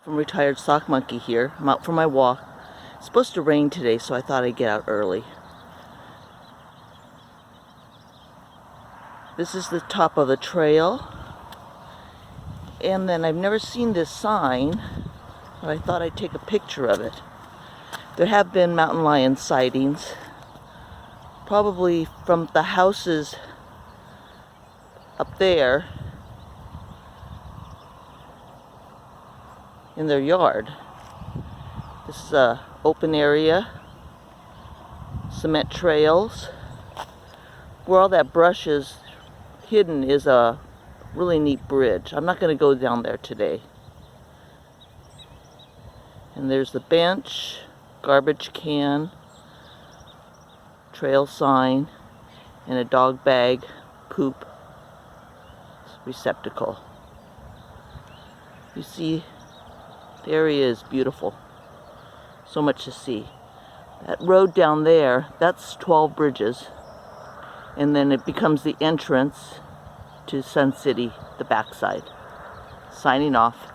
From Retired Sock Monkey here. I'm out for my walk. It's supposed to rain today, so I thought I'd get out early. This is the top of the trail. And then I've never seen this sign, but I thought I'd take a picture of it. There have been mountain lion sightings, probably from the houses up there in their yard. This is a open area, cement trails. Where all that brush is hidden is a really neat bridge. I'm not going to go down there today. And there's the bench, garbage can, trail sign, and a dog bag poop receptacle. You see, the area is beautiful. So much to see. That road down there, that's 12 Bridges. And then it becomes the entrance to Sun City, the backside. Signing off.